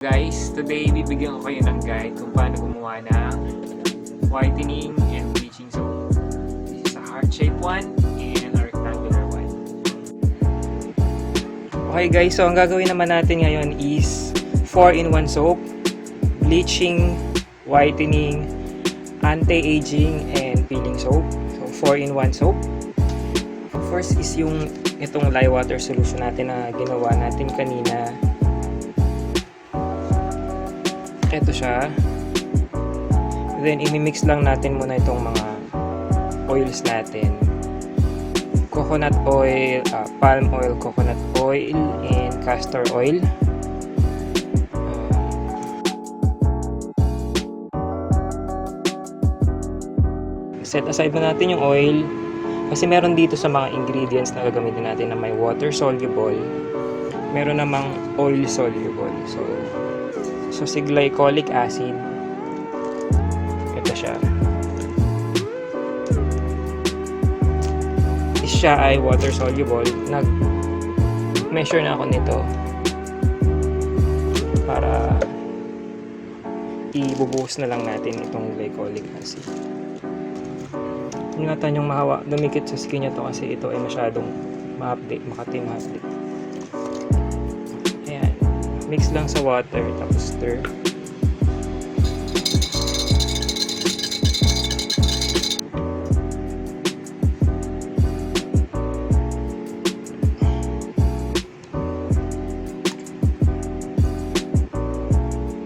Guys, today bibigyan ko kayo ng guide kung paano gumawa ng whitening and bleaching soap. This is a heart-shaped one and a rectangular one. Okay guys, so ang gagawin naman natin ngayon is 4-in-1 soap, bleaching, whitening, anti-aging, and peeling soap. So 4-in-1 soap. First is yung itong lye water solution natin na ginawa natin kanina. Ito siya. Then, imimix lang natin muna itong mga oils natin. Coconut oil, palm oil, coconut oil, and castor oil. Set aside na natin yung oil. Kasi meron dito sa mga ingredients na gagamitin natin na may water soluble. Meron namang oil soluble. So si glycolic acid, ito siya. Siya ay water soluble. Nag-measure na ako nito para ibubuhos na lang natin itong glycolic acid. Ingatan yung mahawa, dumikit sa skin niya to kasi ito ay masyadong ma-update, makati-ma-update. Mix lang sa water, tapos stir.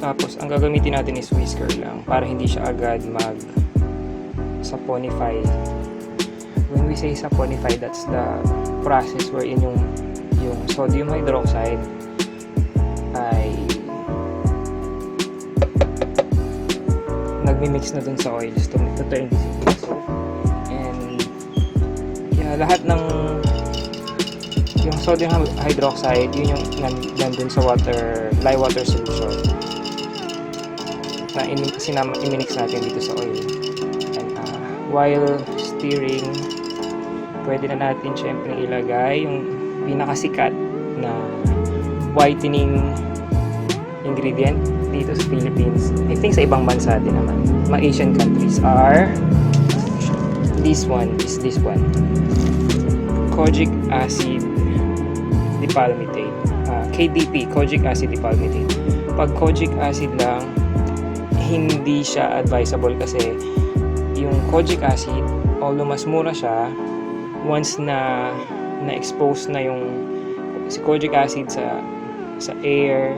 Tapos, ang gagamitin natin is whisker lang para hindi siya agad saponify. When we say saponify, that's the process wherein yung sodium hydroxide ay nagmi-mix na dun sa oils to turn this into soap. And lahat ng yung sodium hydroxide, yun yung nandun sa lye water solution na iminix natin dito sa oil. And while stirring, pwede na natin syempre ilagay yung pinakasikat na whitening ingredient dito sa Philippines. I think sa ibang bansa din naman. Mga Asian countries are this one. Kojic acid dipalmitate. KDP, kojic acid dipalmitate. Pag kojic acid lang, hindi siya advisable kasi yung kojic acid, although mas mura siya, once na expose na yung si kojic acid sa air,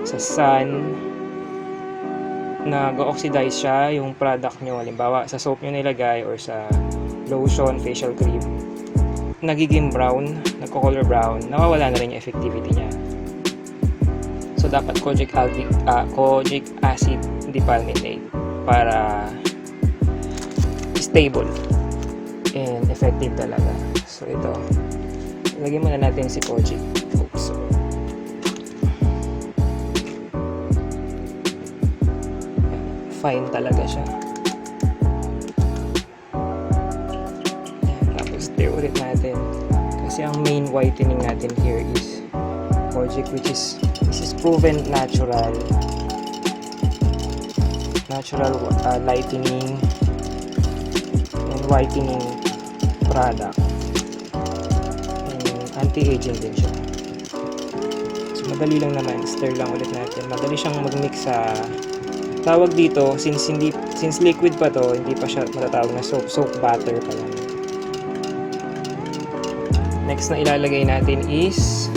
sa sun, nag-oxidize siya yung product nyo. Halimbawa, sa soap nyo nilagay or sa lotion, facial cream, nagiging brown, nagko-color brown, nawawala na rin yung effectivity niya. So, dapat kojic acid dipalmitate para stable and effective talaga. So, ito. Lagyan muna natin si kojic. Oops. Fine talaga siya. Tapos stir ulit natin. Kasi ang main whitening natin here is kojic, which is this is proven natural lightening and whitening product. Anti-aging din siya. So, madali lang naman. Stir lang ulit natin. Madali siyang mag-mix sa tawag dito, since liquid pa to, hindi pa siya matatawag na soap butter pa lang. Next na ilalagay natin is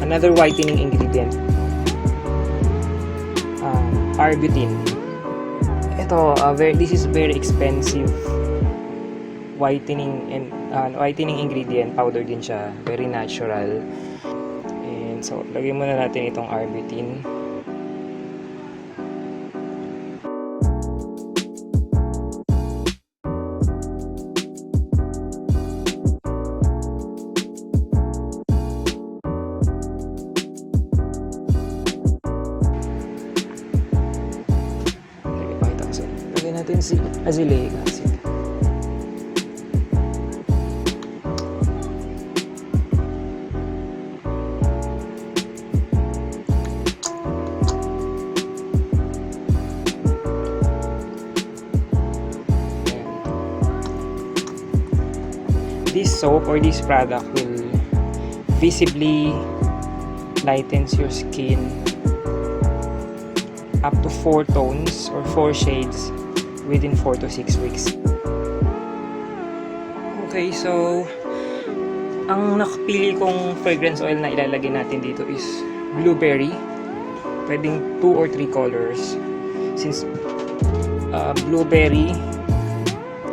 another whitening ingredient. Arbutin. Ito, this is very expensive whitening ingredient, powder din siya, very natural. And so lagyan muna natin itong arbutin. Lagyan natin si azelaic acid. soap or this product will visibly lightens your skin up to 4 tones or 4 shades within 4 to 6 weeks. Okay, so ang nakapili kong fragrance oil na ilalagay natin dito is blueberry. Pwedeng 2 or 3 colors. Since blueberry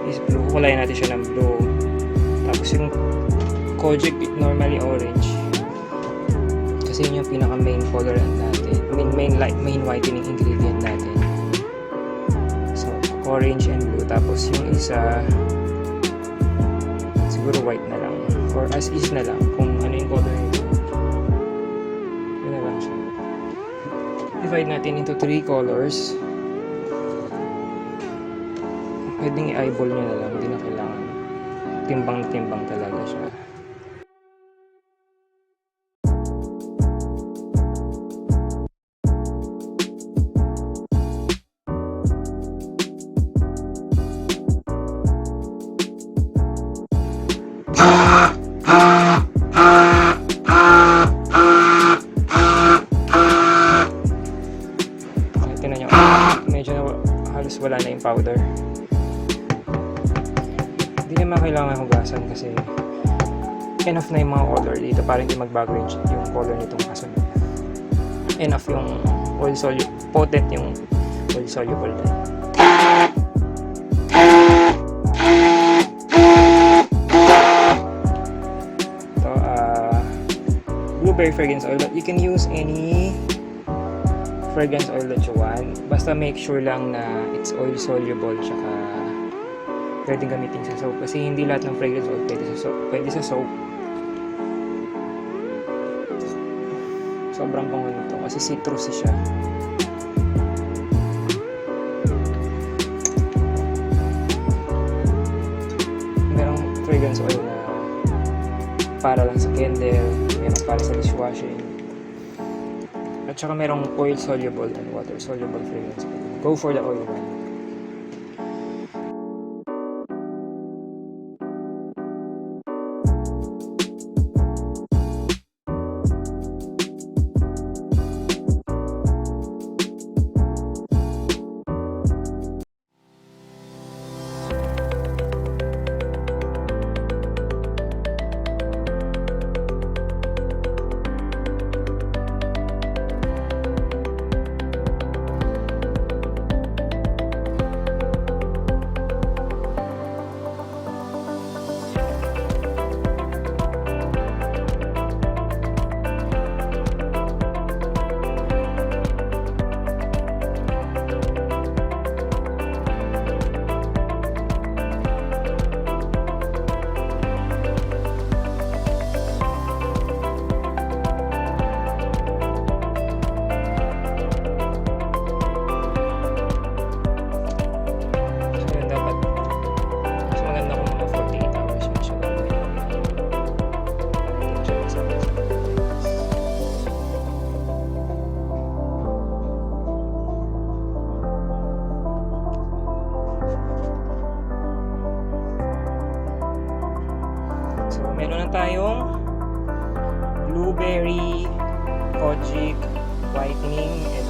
is blue, kulayan natin siya ng blue. Tapos yung kojic normally orange. Kasi yun yung pinaka main colorant natin. Main whitening ingredient natin. So, orange and blue. Tapos yung isa siguro white na lang. Or as is na lang. Kung ano yung color nito. Yun na lang siya. Divide natin into 3 colors. Pwedeng i-eyeball nyo na lang. Hindi na kailangan. Timbang talaga siya. Tingnan nyo, medyo halos wala na yung powder. Hindi naman kailangan hugasan kasi enough na yung mga color dito para hindi magbago yung color nitong kasunod. Enough yung oil soluble, potent yung oil soluble din. Ito, blueberry fragrance oil. You can use any fragrance oil that you want. Basta make sure lang na it's oil soluble tsaka pwedeng gamitin sa soap kasi hindi lahat ng fragrance oil pwede sa soap. Sobrang bango nito kasi citrusy siya. Merong fragrance oil na para lang sa candle, merong para sa dishwashing. At saka merong oil soluble and water soluble fragrance oil. Go for the oil one. Meron na tayong blueberry, kojic, whitening, and